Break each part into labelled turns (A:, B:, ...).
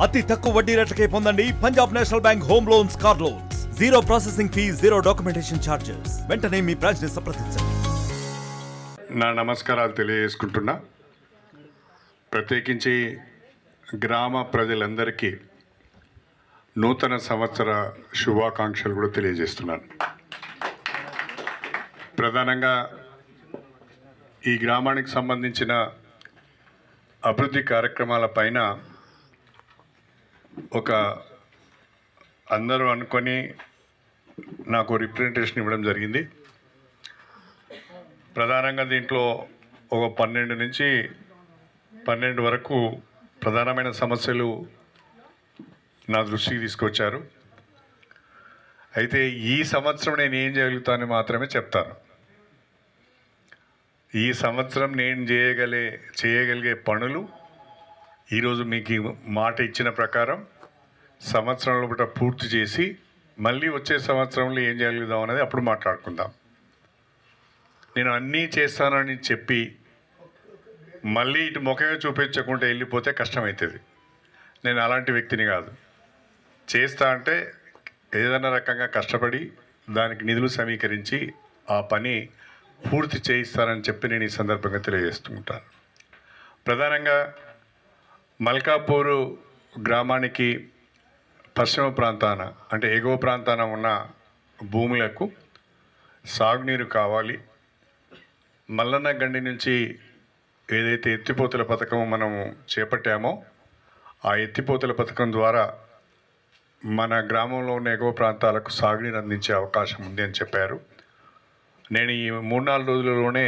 A: అతి తక్కువ వడ్డీ రేట్లకే పొందండి Punjab national bank home loans, car loans. Zero processing fee, zero documentation charges. వెంటనే మీ బ్రాంచ్ ని సంప్రదించండి.
B: నా నమస్కారాలు తెలియజేసుకుంటున్నా. ప్రత్యేకించి గ్రామ ప్రజలందరికీ నూతన సంవత్సర శుభాకాంక్షలు కూడా తెలియజేస్తున్నాను. ప్రధానంగా ఈ గ్రామానికి సంబంధించిన అభివృద్ధి కార్యక్రమాల పైన ఒక అందరూ అనుకొని నాకు రిప్రజెంటేషన్ ఇవ్వడం జరిగింది. ప్రధానంగా దీంట్లో ఒక 12 నుంచి 12 వరకు ప్రధానమైన సమస్యలు నా దృష్టికి తీసుకొచ్చారు. అయితే ఈ సంవత్సరం నేను ఏం చేయగలుగుతానని మాత్రమే చెప్తాను. ఈ సంవత్సరం నేను చేయగలిగే పనులు ఈరోజు మీకు మాట ఇచ్చిన ప్రకారం సంవత్సరంలో పూట పూర్తి చేసి మళ్ళీ వచ్చే సంవత్సరంలో ఏం చేయగలుగుదాం అనేది అప్పుడు మాట్లాడుకుందాం. నేను అన్నీ చేస్తానని చెప్పి మళ్ళీ ఇటు ముఖమే చూపించకుండా వెళ్ళిపోతే కష్టమవుతుంది. నేను అలాంటి వ్యక్తిని కాదు. చేస్తా అంటే ఏదైనా రకంగా కష్టపడి దానికి నిధులు సమీకరించి ఆ పని పూర్తి చేయిస్తానని చెప్పి నేను ఈ సందర్భంగా తెలియజేస్తుంటాను. ప్రధానంగా మల్కాపూరు గ్రామానికి పశ్చిమ ప్రాంతాన అంటే ఎగువ ప్రాంతాన ఉన్న భూములకు సాగునీరు కావాలి. మల్లన్న గండి నుంచి ఏదైతే ఎత్తిపోతల పథకం మనము చేపట్టామో ఆ ఎత్తిపోతల పథకం ద్వారా మన గ్రామంలో ఉన్న ఎగువ ప్రాంతాలకు సాగునీరు అందించే అవకాశం ఉంది అని చెప్పారు. నేను ఈ 3-4 రోజులలోనే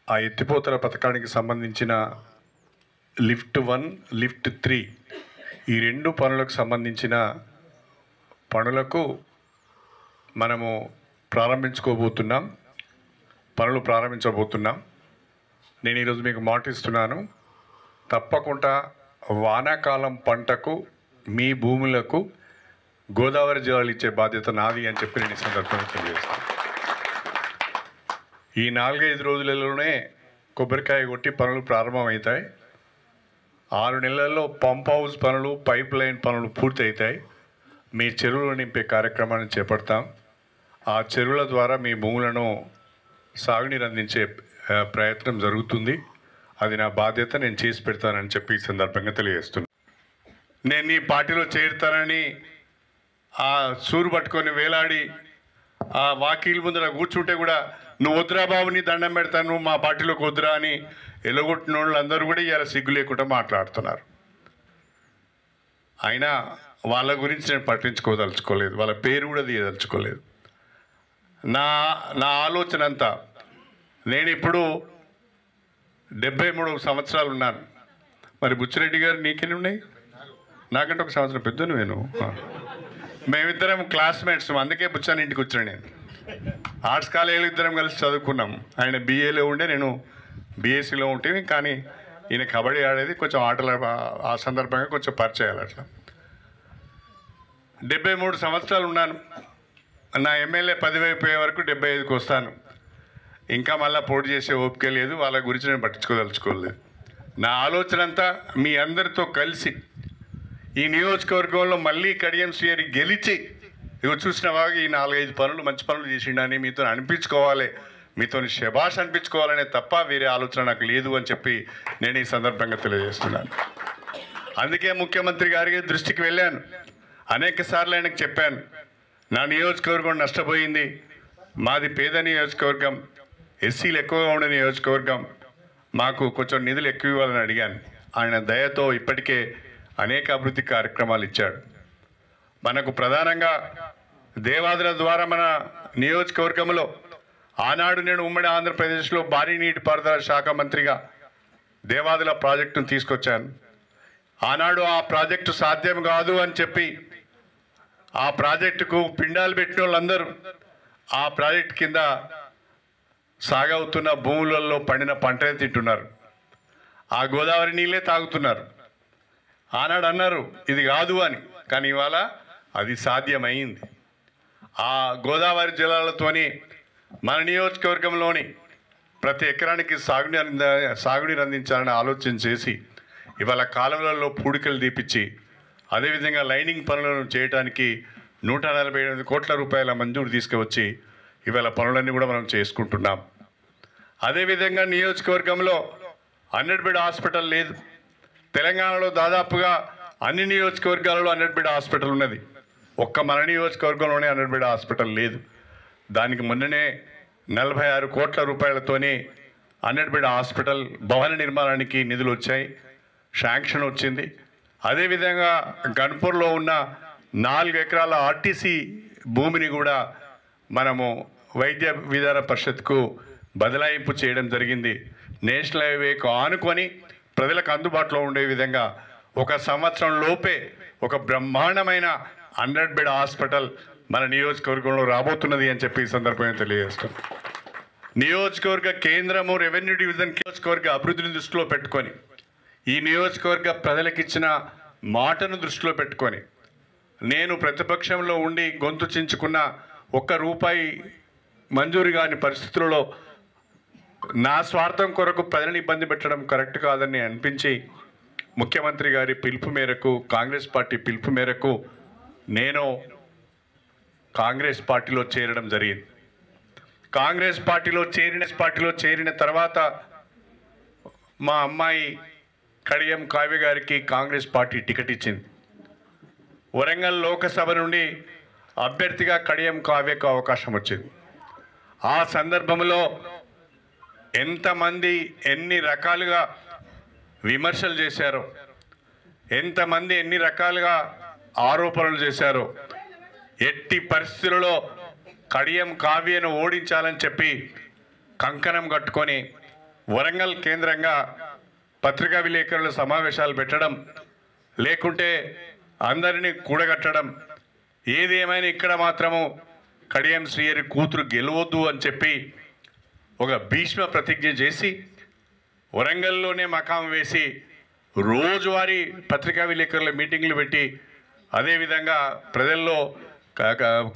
B: ఆ ఎత్తిపోతల పథకానికి సంబంధించిన లిఫ్ట్ 1, లిఫ్ట్ 3 ఈ 2 పనులకు సంబంధించిన పనులకు మనము పనులు ప్రారంభించబోతున్నాం. నేను ఈరోజు మీకు మాటిస్తున్నాను, తప్పకుండా వానాకాలం పంటకు మీ భూములకు గోదావరి జలాలు ఇచ్చే బాధ్యత నాది అని చెప్పి నేను ఈ సందర్భంగా తెలియజేస్తాను. ఈ 4-5 రోజులలోనే కొబ్బరికాయ కొట్టి పనులు ప్రారంభమవుతాయి. 6 నెలల్లో పంప్ హౌస్ పనులు, పైప్ లైన్ పనులు పూర్తి అవుతాయి. మీ చెరువులు నింపే కార్యక్రమాన్ని చేపడతాం. ఆ చెరువుల ద్వారా మీ భూములను సాగునీరు అందించే ప్రయత్నం జరుగుతుంది. అది నా బాధ్యత, నేను చేసి పెడతానని చెప్పి ఈ సందర్భంగా తెలియజేస్తున్నాను. నేను ఈ పార్టీలో చేరుతానని ఆ సూరు పట్టుకొని వేలాడి ఆ వాకీల ముందర కూర్చుంటే కూడా నువ్వు వద్దురా బాబు, నీ దండం పెడతాను, నువ్వు మా పార్టీలోకి వద్దురా అని ఎలగొట్టిన వాళ్ళు అందరూ కూడా ఇవాళ సిగ్గు లేకుండా మాట్లాడుతున్నారు. అయినా వాళ్ళ గురించి నేను పట్టించుకోదలుచుకోలేదు, వాళ్ళ పేరు కూడా తీయదలుచుకోలేదు. నా ఆలోచన అంతా, నేను ఇప్పుడు 73 సంవత్సరాలు ఉన్నాను. మరి బుచ్చిరెడ్డి గారు నీకెన్ని ఉన్నాయి? నాకంటే ఒక సంవత్సరం పెద్ద నువ్వేను. మేమిద్దరం క్లాస్మేట్స్, అందుకే బుచ్చాని ఇంటికి వచ్చాను. నేను ఆర్ట్స్ కాలేజీలో ఇద్దరం కలిసి చదువుకున్నాం. ఆయన BAలో ఉండే, నేను BScలో ఉంటే, కానీ ఈయన కబడ్డీ ఆడేది, కొంచెం ఆటల ఆ సందర్భంగా కొంచెం పరిచయాలు అట్లా. 73 సంవత్సరాలు ఉన్నాను. నా ఎమ్మెల్యే పదవి అయిపోయే వరకు 75కి వస్తాను. ఇంకా మళ్ళీ పోటీ చేసే ఓపిక లేదు, వాళ్ళ గురించి నేను పట్టించుకోదలుచుకోలేదు. నా ఆలోచన అంతా మీ అందరితో కలిసి ఈ నియోజకవర్గంలో మళ్ళీ కడియం శ్రీహరి గెలిచి ఇవి చూసిన వాగా ఈ 4-5 పనులు మంచి పనులు చేసిండని మీతో అనిపించుకోవాలి, మీతో శభాష్ అనిపించుకోవాలనే తప్ప వేరే ఆలోచన నాకు లేదు అని చెప్పి నేను ఈ సందర్భంగా తెలియజేస్తున్నాను. అందుకే ముఖ్యమంత్రి గారికి దృష్టికి వెళ్ళాను, అనేక సార్లు ఆయనకు చెప్పాను, నా నియోజకవర్గం నష్టపోయింది, మాది పేద నియోజకవర్గం, ఎస్సీలు ఎక్కువగా ఉండే నియోజకవర్గం, మాకు కొంచెం నిధులు ఎక్కువ ఇవ్వాలని అడిగాను. ఆయన దయతో ఇప్పటికే అనేక అభివృద్ధి కార్యక్రమాలు ఇచ్చాడు. మనకు ప్రధానంగా దేవాదుల ద్వారా మన నియోజకవర్గంలో ఆనాడు నేను ఉమ్మడి ఆంధ్రప్రదేశ్లో భారీ నీటిపారుదల శాఖ మంత్రిగా దేవాదుల ప్రాజెక్టును తీసుకొచ్చాను. ఆనాడు ఆ ప్రాజెక్టు సాధ్యం కాదు అని చెప్పి ఆ ప్రాజెక్టుకు పిండాలు పెట్టిన వాళ్ళందరూ ఆ ప్రాజెక్టు కింద సాగవుతున్న భూములలో పండిన పంటనే తింటున్నారు, ఆ గోదావరి నీళ్ళే తాగుతున్నారు. ఆనాడు అన్నారు ఇది కాదు అని, కానీ ఇవాళ అది సాధ్యమైంది. ఆ గోదావరి జలాలతోని మన నియోజకవర్గంలోని ప్రతి ఎకరానికి సాగునీరు అందించాలని ఆలోచన చేసి ఇవాళ కాలువలలో పూడికలు తీపిచ్చి అదేవిధంగా లైనింగ్ పనులను చేయడానికి 148 కోట్ల రూపాయల మంజూరు తీసుకువచ్చి ఇవాళ పనులన్నీ కూడా మనం చేసుకుంటున్నాం. అదేవిధంగా నియోజకవర్గంలో 100 బెడ్ హాస్పిటల్ లేదు. తెలంగాణలో దాదాపుగా అన్ని నియోజకవర్గాలలో 100 బెడ్ హాస్పిటల్ ఉన్నది. ఒక్క మన నియోజకవర్గంలోనే 100 బెడ్ హాస్పిటల్ లేదు. దానికి మొన్ననే 46 కోట్ల రూపాయలతోనే 100 బెడ్ హాస్పిటల్ భవన నిర్మాణానికి నిధులు వచ్చాయి, శాంక్షన్ వచ్చింది. అదేవిధంగా గన్పూర్లో ఉన్న 4 ఎకరాల ఆర్టీసీ భూమిని కూడా మనము వైద్య విధాన పరిషత్కు బదలాయింపు చేయడం జరిగింది. నేషనల్ హైవేకు ఆనుకొని ప్రజలకు అందుబాటులో ఉండే విధంగా 1 సంవత్సరం లోపే ఒక బ్రహ్మాండమైన 100 బెడ్ హాస్పిటల్ మన నియోజకవర్గంలో రాబోతున్నది అని చెప్పి ఈ సందర్భంగా తెలియజేస్తాం. నియోజకవర్గ కేంద్రము రెవెన్యూ డివిజన్ నియోజకవర్గ అభివృద్ధిని దృష్టిలో పెట్టుకొని, ఈ నియోజకవర్గ ప్రజలకిచ్చిన మాటను దృష్టిలో పెట్టుకొని, నేను ప్రతిపక్షంలో ఉండి గొంతు చించుకున్న 1 రూపాయి మంజూరు కాని పరిస్థితులలో నా స్వార్థం కొరకు ప్రజలను ఇబ్బంది పెట్టడం కరెక్ట్ కాదని అనిపించి ముఖ్యమంత్రి గారి పిలుపు మేరకు, కాంగ్రెస్ పార్టీ పిలుపు మేరకు నేను కాంగ్రెస్ పార్టీలో చేరడం జరిగింది. కాంగ్రెస్ పార్టీలో చేరిన తర్వాత మా అమ్మాయి కడియం కావ్య గారికి కాంగ్రెస్ పార్టీ టికెట్ ఇచ్చింది. వరంగల్ లోకసభ నుండి అభ్యర్థిగా కడియం కావ్యకు అవకాశం వచ్చింది. ఆ సందర్భంలో ఎంతమంది ఎన్ని రకాలుగా విమర్శలు చేశారో, ఎంతమంది ఎన్ని రకాలుగా ఆరోపణలు చేశారో, ఎట్టి పరిస్థితులలో కడియం కావ్యను ఓడించాలని చెప్పి కంకణం కట్టుకొని వరంగల్ కేంద్రంగా పత్రికా విలేకరుల సమావేశాలు పెట్టడం, లేకుంటే అందరినీ కూడగట్టడం, ఏది ఏమైనా ఇక్కడ మాత్రము కడియం శ్రీహరి కూతురు గెలవద్దు అని చెప్పి ఒక భీష్మ ప్రతిజ్ఞ చేసి వరంగల్లోనే మకాం వేసి రోజువారీ పత్రికా విలేకరుల మీటింగ్లు పెట్టి అదేవిధంగా ప్రజల్లో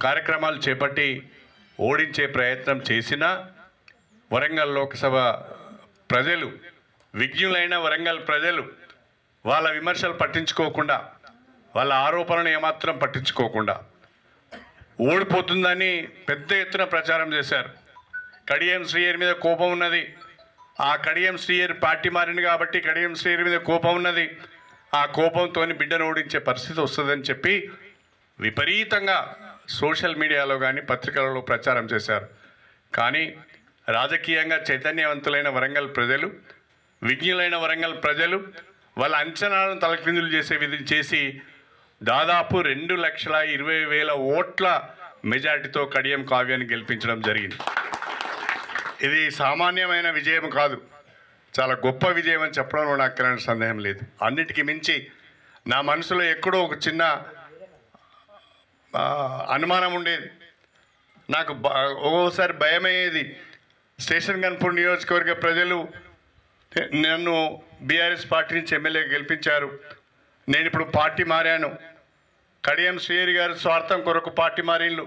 B: కార్యక్రమాలు చేపట్టి ఓడించే ప్రయత్నం చేసినా వరంగల్ లోక్సభ ప్రజలు, విజ్ఞులైన వరంగల్ ప్రజలు వాళ్ళ విమర్శలు పట్టించుకోకుండా, వాళ్ళ ఆరోపణలు ఏమాత్రం పట్టించుకోకుండా ఓడిపోతుందని పెద్ద ఎత్తున ప్రచారం చేశారు. కడియం శ్రీహరి మీద కోపం ఉన్నది, ఆ కడియం శ్రీహరి పార్టీ మారింది కాబట్టి కడియం శ్రీహరి మీద కోపం ఉన్నది, ఆ కోపంతో బిడ్డను ఓడించే పరిస్థితి వస్తుందని చెప్పి విపరీతంగా సోషల్ మీడియాలో కానీ పత్రికలలో ప్రచారం చేశారు. కానీ రాజకీయంగా చైతన్యవంతులైన వరంగల్ ప్రజలు, విజ్ఞులైన వరంగల్ ప్రజలు వాళ్ళ అంచనాలను తలకిందులు చేసి దాదాపు 2,20,000 ఓట్ల మెజార్టీతో కడియం కావ్యాన్ని గెలిపించడం జరిగింది. ఇది సామాన్యమైన విజయం కాదు, చాలా గొప్ప విజయం అని చెప్పడంలో నాకు ఎలాంటి సందేహం లేదు. అన్నిటికీ మించి నా మనసులో ఎక్కడో ఒక చిన్న అనుమానం ఉండేది, నాకు ఒక్కోసారి భయమయ్యేది. స్టేషన్ గన్పూర్ నియోజకవర్గ ప్రజలు నన్ను బీఆర్ఎస్ పార్టీ నుంచి ఎమ్మెల్యే గెలిపించారు, నేను ఇప్పుడు పార్టీ మారాను, కడియం శ్రీహరి గారు స్వార్థం కొరకు పార్టీ మారిండు,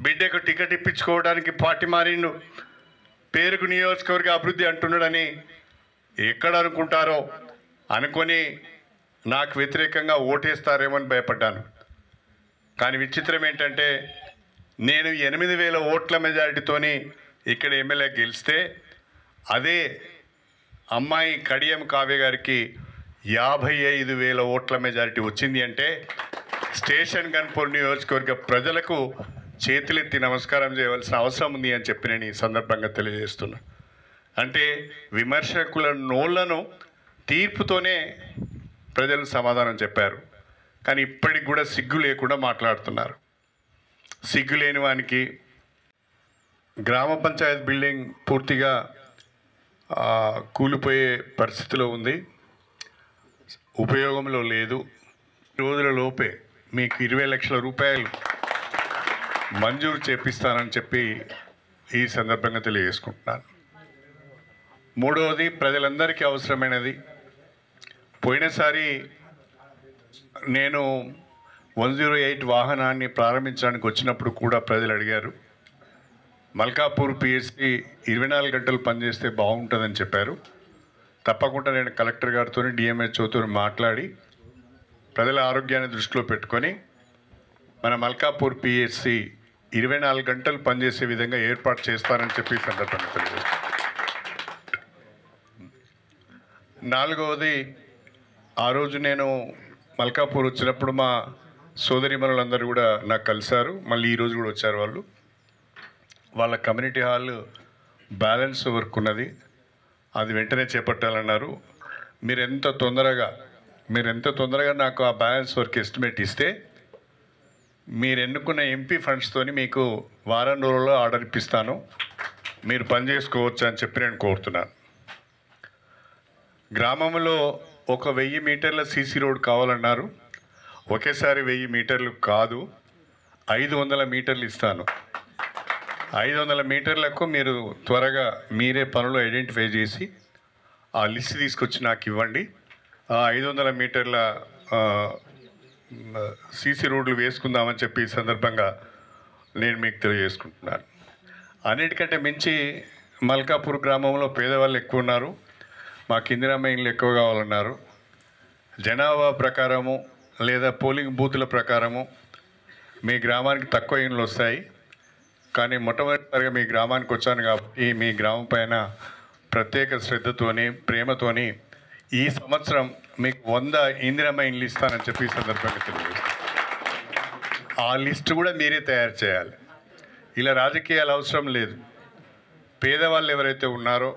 B: బిడ్డకు టికెట్ ఇప్పించుకోవడానికి పార్టీ మారిండు, పేరుకు నియోజకవర్గ అభివృద్ధి అంటున్నాడని ఎక్కడ అనుకుంటారో అనుకొని నాకు వ్యతిరేకంగా ఓటేస్తారేమో అని భయపడ్డాను. కానీ విచిత్రం ఏంటంటే నేను 8,000 ఓట్ల మెజారిటీతోని ఇక్కడ ఎమ్మెల్యే గెలిస్తే అదే అమ్మాయి కడియం కావ్య గారికి 55,000 ఓట్ల మెజారిటీ వచ్చింది. అంటే స్టేషన్ గన్పూర్ నియోజకవర్గ ప్రజలకు చేతులెత్తి నమస్కారం చేయవలసిన అవసరం ఉంది అని చెప్పి నేను ఈ సందర్భంగా తెలియజేస్తున్నా. అంటే విమర్శకుల నోళ్లను తీర్పుతోనే ప్రజలు సమాధానం చెప్పారు, కానీ ఇప్పటికి కూడా సిగ్గు లేకుండా మాట్లాడుతున్నారు. సిగ్గు లేని వానికి గ్రామ పంచాయత్ బిల్డింగ్ పూర్తిగా కూలిపోయే పరిస్థితిలో ఉంది, ఉపయోగంలో లేదు. రోజుల లోపే మీకు 20 లక్షల రూపాయలు మంజూరు చేపిస్తానని చెప్పి ఈ సందర్భంగా తెలియజేసుకుంటున్నాను. మూడవది, ప్రజలందరికీ అవసరమైనది. పోయినసారి నేను 108 వాహనాన్ని ప్రారంభించడానికి వచ్చినప్పుడు కూడా ప్రజలు అడిగారు, మల్కాపూర్ పిఎస్సి 24 గంటలు పనిచేస్తే బాగుంటుందని చెప్పారు. తప్పకుండా నేను కలెక్టర్ గారితో డిఎంహెచ్ఓతో మాట్లాడి ప్రజల ఆరోగ్యాన్ని దృష్టిలో పెట్టుకొని మన మల్కాపూర్ పిహెచ్సి 24 గంటలు పనిచేసే విధంగా ఏర్పాటు చేస్తానని చెప్పి ఈ సందర్భంగా తెలియజేస్తాను. నాలుగవది, ఆ రోజు నేను మల్కాపూర్ వచ్చినప్పుడు మా సోదరిమణులందరూ కూడా నాకు కలిశారు. మళ్ళీ ఈరోజు కూడా వచ్చారు. వాళ్ళ కమ్యూనిటీ హాల్ బ్యాలెన్స్ వర్క్ ఉన్నది, అది వెంటనే చేపట్టాలన్నారు. మీరు ఎంత తొందరగా నాకు ఆ బ్యాలెన్స్ వర్క్ ఎస్టిమేట్ ఇస్తే మీరు ఎన్నుకున్న ఎంపీ ఫండ్స్తోని మీకు వారం రోజుల్లో ఆర్డర్ ఇప్పిస్తాను, మీరు పని చేసుకోవచ్చు అని చెప్పి నేను కోరుతున్నాను. గ్రామంలో 1000 మీటర్ల సీసీ రోడ్ కావాలన్నారు. ఒకేసారి 1000 మీటర్లు కాదు, 500 మీటర్లు ఇస్తాను. 500 మీటర్లకు మీరు త్వరగా మీరే పనులు ఐడెంటిఫై చేసి ఆ లిస్ట్ తీసుకొచ్చి నాకు ఇవ్వండి. ఆ 500 మీటర్ల సీసీ రోడ్లు వేసుకుందామని చెప్పి ఈ సందర్భంగా నేను మీకు తెలియజేసుకుంటున్నాను. అన్నిటికంటే మించి మల్కాపూర్ గ్రామంలో పేదవాళ్ళు ఎక్కువ ఉన్నారు, మాకు ఇందిరమ్మ ఇండ్లు ఎక్కువ కావాలన్నారు. జనాభా ప్రకారము లేదా పోలింగ్ బూతుల ప్రకారము మీ గ్రామానికి తక్కువ ఇండ్లు వస్తాయి. కానీ మొట్టమొదటిసారిగా మీ గ్రామానికి వచ్చాను కాబట్టి మీ గ్రామం పైన ప్రత్యేక శ్రద్ధతోని ప్రేమతోని ఈ సంవత్సరం మీకు 100 ఇందిరమ్మ ఇండ్లు ఇస్తానని చెప్పి ఈ సందర్భంగా తెలియజేస్తాను. ఆ లిస్టు కూడా మీరే తయారు చేయాలి. ఇలా రాజకీయాలు అవసరం లేదు. పేదవాళ్ళు ఎవరైతే ఉన్నారో,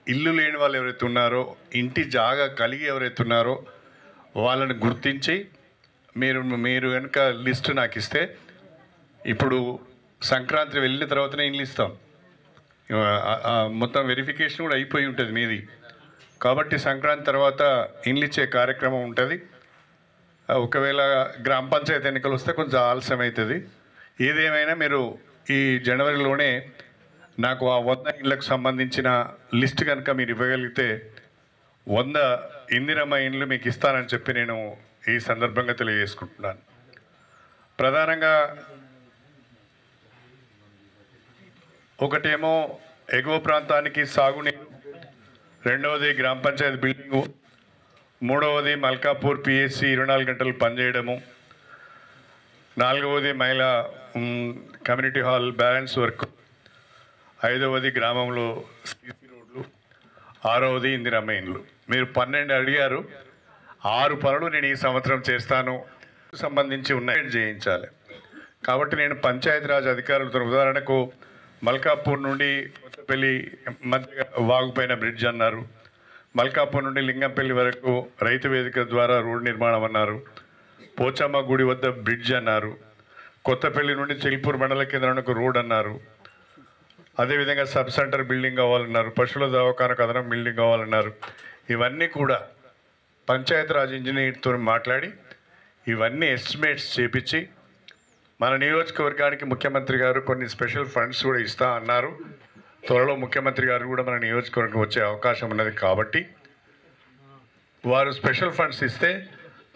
B: ఇల్లు లేని వాళ్ళు ఎవరైతే ఉన్నారో, ఇంటి జాగా కలిగి ఎవరైతే ఉన్నారో వాళ్ళని గుర్తించి మీరు కనుక లిస్టు నాకు ఇస్తే, ఇప్పుడు సంక్రాంతి వెళ్ళిన తర్వాతనే ఇండ్లు ఇస్తాం. మొత్తం వెరిఫికేషన్ కూడా అయిపోయి ఉంటుంది మీది. కాబట్టి సంక్రాంతి తర్వాత ఇండ్లు ఇచ్చే కార్యక్రమం ఉంటుంది. ఒకవేళ గ్రామ పంచాయతీ ఎన్నికలు వస్తే కొంచెం ఆలస్యం అవుతుంది. ఏదేమైనా మీరు ఈ జనవరిలోనే నాకు ఆ 100 ఇండ్లకు సంబంధించిన లిస్ట్ కనుక మీరు ఇవ్వగలిగితే 100 ఇందిరమ్మ ఇండ్లు మీకు ఇస్తానని చెప్పి నేను ఈ సందర్భంగా తెలియజేసుకుంటున్నాను. ప్రధానంగా ఒకటేమో ఎగువ ప్రాంతానికి సాగునీరు, రెండవది గ్రామ పంచాయతీ బిల్డింగు, మూడవది మల్కాపూర్ పిహెచ్సి 24 గంటలు పనిచేయడము, నాలుగవది మహిళా కమ్యూనిటీ హాల్ బ్యాలెన్స్ వర్క్, ఐదవది గ్రామంలో సీసీ రోడ్లు, ఆరవది ఇందిరమ్మ ఇండ్లు. మీరు 12 అడిగారు. 6 పనులు నేను ఈ సంవత్సరం చేస్తాను సంబంధించి ఉన్నాయి చేయించాలి. కాబట్టి నేను పంచాయతీరాజ్ అధికారులతో, ఉదాహరణకు మల్కాపూర్ నుండి కొత్తపల్లి మధ్య వాగుపైన బ్రిడ్జ్ అన్నారు, మల్కాపూర్ నుండి లింగంపల్లి వరకు రైతు వేదిక ద్వారా రోడ్డు నిర్మాణం అన్నారు, పోచమ్మ గుడి వద్ద బ్రిడ్జ్ అన్నారు, కొత్తపల్లి నుండి చిల్పూర్ మండల కేంద్రానికి రోడ్ అన్నారు, అదేవిధంగా సబ్ సెంటర్ బిల్డింగ్ కావాలన్నారు, పశువుల దవాఖానకు అదనం బిల్డింగ్ కావాలన్నారు. ఇవన్నీ కూడా పంచాయతీరాజ్ ఇంజనీర్తో మాట్లాడి ఇవన్నీ ఎస్టిమేట్స్ చేపించి మన నియోజకవర్గానికి ముఖ్యమంత్రి గారు కొన్ని స్పెషల్ ఫండ్స్ కూడా ఇస్తా అన్నారు. త్వరలో ముఖ్యమంత్రి గారు కూడా మన నియోజకవర్గం వచ్చే అవకాశం ఉన్నది. కాబట్టి వారు స్పెషల్ ఫండ్స్ ఇస్తే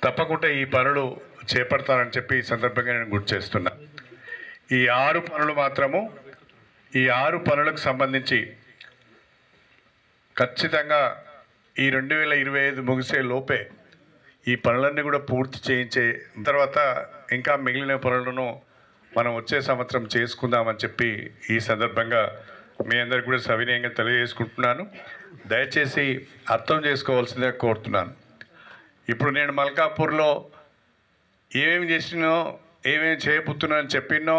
B: తప్పకుండా ఈ పనులు చేపడతారని చెప్పి ఈ సందర్భంగా నేను గుర్తు చేస్తున్నా. ఈ 6 పనులు మాత్రము, ఈ 6 పనులకు సంబంధించి ఖచ్చితంగా ఈ 2025 ముగిసే లోపే ఈ పనులన్నీ కూడా పూర్తి చేయించే తర్వాత ఇంకా మిగిలిన పనులను మనం వచ్చే సంవత్సరం చేసుకుందామని చెప్పి ఈ సందర్భంగా మీ అందరికి కూడా సవినయంగా తెలియజేసుకుంటున్నాను. దయచేసి అర్థం చేసుకోవాల్సిందిగా కోరుతున్నాను. ఇప్పుడు నేను మల్కాపూర్లో ఏమేమి చేసినో, ఏమేమి చేయబోతున్నా అని చెప్పినో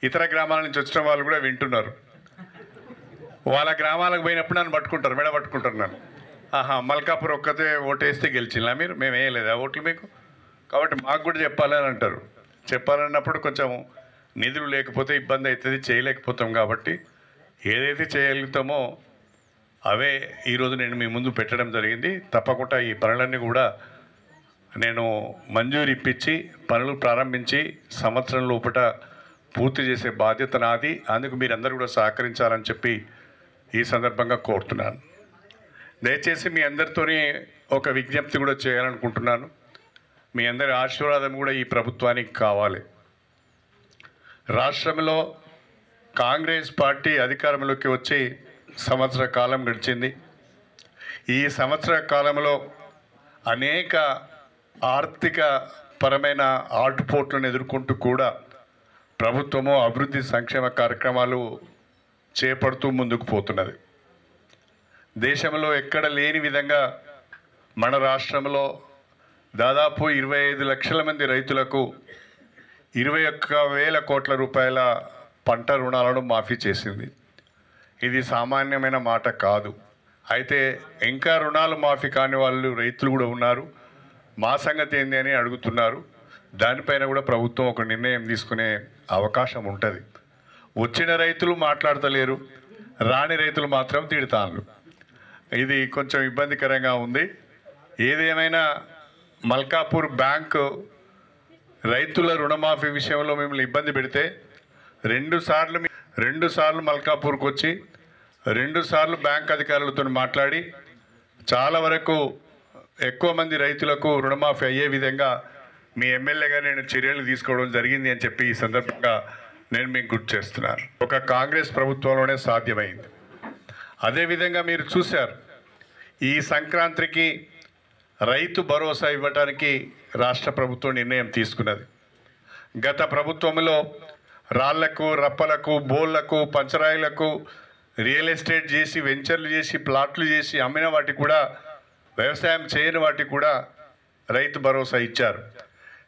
B: ఇతర గ్రామాల నుంచి వచ్చిన వాళ్ళు కూడా వింటున్నారు. వాళ్ళ గ్రామాలకు పోయినప్పుడు నన్ను పట్టుకుంటారు, మెడ పట్టుకుంటారు నన్ను. మల్కాపూర్ ఒక్కతే ఓటేస్తే గెలిచినా మీరు, మేము వేయలేదా ఓట్లు మీకు, కాబట్టి మాకు కూడా చెప్పాలని అంటారు. చెప్పాలన్నప్పుడు కొంచెం నిధులు లేకపోతే ఇబ్బంది అవుతుంది, చేయలేకపోతాం. కాబట్టి ఏదైతే చేయగలుగుతామో అవే ఈరోజు నేను మీ ముందు పెట్టడం జరిగింది. తప్పకుండా ఈ పనులన్నీ కూడా నేను మంజూరు ఇప్పించి పనులు ప్రారంభించి సంవత్సరం లోపల పూర్తి చేసే బాధ్యత నాది. అందుకు మీరందరూ కూడా సహకరించాలని చెప్పి ఈ సందర్భంగా కోరుతున్నాను. దయచేసి మీ అందరితోని ఒక విజ్ఞప్తి కూడా చేయాలనుకుంటున్నాను. మీ అందరి ఆశీర్వాదం కూడా ఈ ప్రభుత్వానికి కావాలి. రాష్ట్రంలో కాంగ్రెస్ పార్టీ అధికారంలోకి వచ్చి సంవత్సర కాలం గడిచింది. ఈ సంవత్సర కాలంలో అనేక ఆర్థిక పరమైన ఆటుపోట్లను ఎదుర్కొంటూ కూడా ప్రభుత్వము అభివృద్ధి సంక్షేమ కార్యక్రమాలు చేపడుతూ ముందుకు పోతున్నది. దేశంలో ఎక్కడ లేని విధంగా మన రాష్ట్రంలో దాదాపు 25 లక్షల మంది రైతులకు 21,000 కోట్ల రూపాయల పంట రుణాలను మాఫీ చేసింది. ఇది సామాన్యమైన మాట కాదు. అయితే ఇంకా రుణాలు మాఫీ కాని వాళ్ళు రైతులు కూడా ఉన్నారు. మా సంగతి ఏంది అని అడుగుతున్నారు. దానిపైన కూడా ప్రభుత్వం ఒక నిర్ణయం తీసుకునే అవకాశం ఉంటుంది. వచ్చిన రైతులు మాట్లాడతలేరు, రాని రైతులు మాత్రం తిడతాను. ఇది కొంచెం ఇబ్బందికరంగా ఉంది. ఏదేమైనా మల్కాపూర్ బ్యాంకు రైతుల రుణమాఫీ విషయంలో మిమ్మల్ని ఇబ్బంది పెడితే రెండు సార్లు మల్కాపూర్కి వచ్చి 2 సార్లు బ్యాంక్ అధికారులతో మాట్లాడి చాలా వరకు ఎక్కువ మంది రైతులకు రుణమాఫీ అయ్యే విధంగా మీ ఎమ్మెల్యేగా నేను చర్యలు తీసుకోవడం జరిగింది అని చెప్పి ఈ సందర్భంగా నేను మీకు గుర్తు చేస్తున్నాను. ఒక కాంగ్రెస్ ప్రభుత్వంలోనే సాధ్యమైంది. అదేవిధంగా మీరు చూశారు, ఈ సంక్రాంతికి రైతు భరోసా ఇవ్వడానికి రాష్ట్ర ప్రభుత్వం నిర్ణయం తీసుకున్నది. గత ప్రభుత్వంలో రాళ్లకు, రప్పలకు, బోళ్లకు, పంచరాయిలకు రియల్ ఎస్టేట్ చేసి, వెంచర్లు చేసి, ప్లాట్లు చేసి అమ్మిన వాటికి కూడా, వ్యవసాయం చేయని వాటికి కూడా రైతు భరోసా ఇచ్చారు.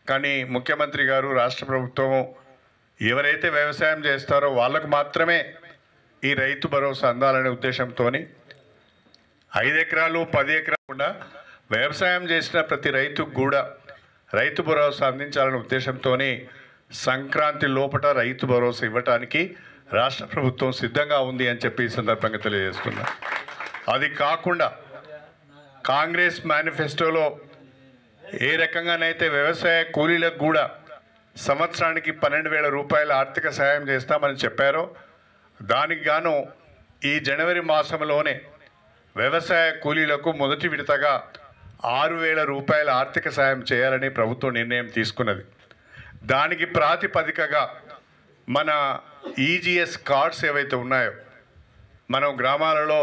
B: కానీ ముఖ్యమంత్రి గారు, రాష్ట్ర ప్రభుత్వం ఎవరైతే వ్యవసాయం చేస్తారో వాళ్ళకు మాత్రమే ఈ రైతు భరోసా అందాలనే ఉద్దేశంతో 5 ఎకరాలు 10 ఎకరాలు కూడా వ్యవసాయం చేసిన ప్రతి రైతుకు కూడా రైతు భరోసా అందించాలనే ఉద్దేశంతో సంక్రాంతి లోపల రైతు భరోసా ఇవ్వటానికి రాష్ట్ర ప్రభుత్వం సిద్ధంగా ఉంది అని చెప్పి ఈ సందర్భంగా తెలియజేస్తున్నా. అది కాకుండా కాంగ్రెస్ మేనిఫెస్టోలో ఏ రకంగానైతే వ్యవసాయ కూలీలకు కూడా సంవత్సరానికి 12,000 రూపాయల ఆర్థిక సహాయం చేస్తామని చెప్పారో, దానికి గాను ఈ జనవరి మాసంలోనే వ్యవసాయ కూలీలకు మొదటి విడతగా 6,000 రూపాయల ఆర్థిక సాయం చేయాలని ప్రభుత్వం నిర్ణయం తీసుకున్నది. దానికి ప్రాతిపదికగా మన ఈజీఎస్ కార్డ్స్ ఏవైతే ఉన్నాయో, మనం గ్రామాలలో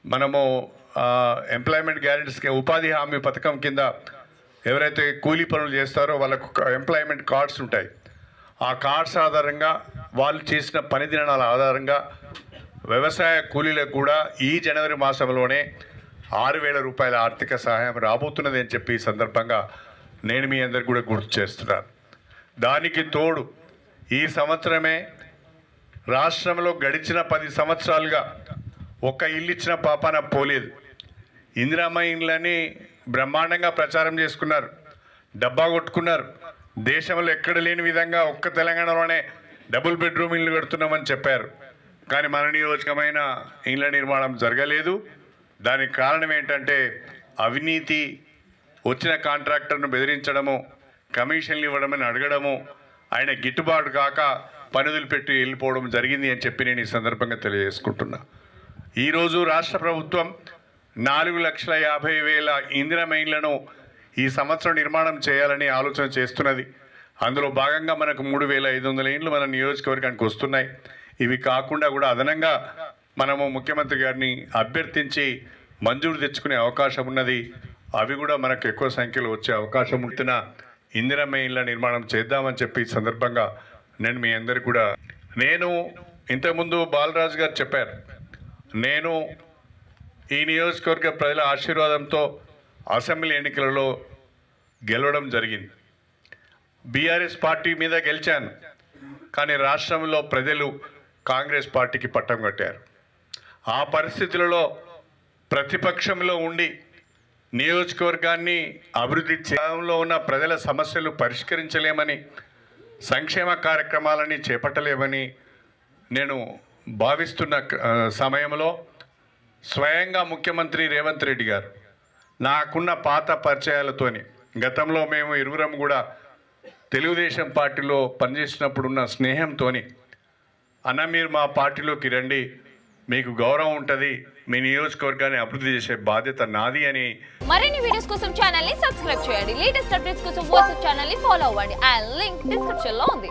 B: మనము ఎంప్లాయ్మెంట్ గ్యారెంటీస్కి ఉపాధి హామీ పథకం కింద ఎవరైతే కూలీ పనులు చేస్తారో వాళ్ళకు ఎంప్లాయ్మెంట్ కార్డ్స్ ఉంటాయి. ఆ కార్డ్స్ ఆధారంగా వాళ్ళు చేసిన పని దినాల ఆధారంగా వ్యవసాయ కూలీలకు కూడా ఈ జనవరి మాసంలోనే 6,000 రూపాయల ఆర్థిక సహాయం రాబోతున్నది అని చెప్పి ఈ సందర్భంగా నేను మీ అందరికి కూడా గుర్తు చేస్తున్నాను. దానికి తోడు ఈ సంవత్సరమే రాష్ట్రంలో గడిచిన 10 సంవత్సరాలుగా ఒక్క ఇల్లు ఇచ్చిన పాపాన పోలేదు. ఇందిరమ్మ ఇండ్లని బ్రహ్మాండంగా ప్రచారం చేసుకున్నారు, డబ్బా కొట్టుకున్నారు. దేశంలో ఎక్కడ లేని విధంగా ఒక్క తెలంగాణలోనే డబుల్ బెడ్రూమ్ ఇల్లు కడుతున్నామని చెప్పారు. కానీ మన నియోజకమైన ఇళ్ల నిర్మాణం జరగలేదు. దానికి కారణం ఏంటంటే అవినీతి, వచ్చిన కాంట్రాక్టర్ను బెదిరించడము, కమిషన్లు ఇవ్వడమని అడగడము, ఆయన గిట్టుబాటు కాక పనులు పెట్టి వెళ్ళిపోవడం జరిగింది అని చెప్పి నేను ఈ సందర్భంగా తెలియజేసుకుంటున్నా. ఈరోజు రాష్ట్ర ప్రభుత్వం 4,50,000 ఇందిరమ్మ ఇళ్లను ఈ సంవత్సరం నిర్మాణం చేయాలని ఆలోచన చేస్తున్నది. అందులో భాగంగా మనకు 3,500 ఇండ్లు మన నియోజకవర్గానికి వస్తున్నాయి. ఇవి కాకుండా కూడా అదనంగా మనము ముఖ్యమంత్రి గారిని అభ్యర్థించి మంజూరు తెచ్చుకునే అవకాశం ఉన్నది. అవి కూడా మనకు ఎక్కువ సంఖ్యలో వచ్చే అవకాశం ఉంటున్న ఇందిరమ్మ ఇళ్ల నిర్మాణం చేద్దామని చెప్పి ఈ సందర్భంగా నేను మీ అందరికీ కూడా, నేను ఇంతకుముందు బాలరాజు గారు చెప్పారు, నేను ఈ నియోజకవర్గ ప్రజల ఆశీర్వాదంతో అసెంబ్లీ ఎన్నికలలో గెలవడం జరిగింది. బీఆర్ఎస్ పార్టీ మీద గెలిచాను, కానీ రాష్ట్రంలో ప్రజలు కాంగ్రెస్ పార్టీకి పట్టం కట్టారు. ఆ పరిస్థితులలో ప్రతిపక్షంలో ఉండి నియోజకవర్గాన్ని అభివృద్ధి చేయడంలో ఉన్న ప్రజల సమస్యలు పరిష్కరించలేమని, సంక్షేమ కార్యక్రమాలని చేపట్టలేమని నేను భావిస్తున్న సమయంలో స్వయంగా ముఖ్యమంత్రి రేవంత్ రెడ్డి గారు నాకున్న పాత పరిచయాలతోని, గతంలో మేము ఇరువురం కూడా తెలుగుదేశం పార్టీలో పనిచేసినప్పుడున్న స్నేహంతో, అన్న మీరు మా పార్టీలోకి రండి, మీకు గౌరవం ఉంటుంది, మీ నియోజకవర్గాన్ని అభివృద్ధి చేసే బాధ్యత నాది అని.
C: మరిన్ని వీడియోస్ కోసం ఛానల్ ని సబ్స్క్రైబ్ చేయండి. లేటెస్ట్ అప్డేట్స్ కోసం వాట్సాప్ ఛానల్ ని ఫాలో అవ్వండి. ఆ లింక్ డిస్క్రిప్షన్ లో ఉంది.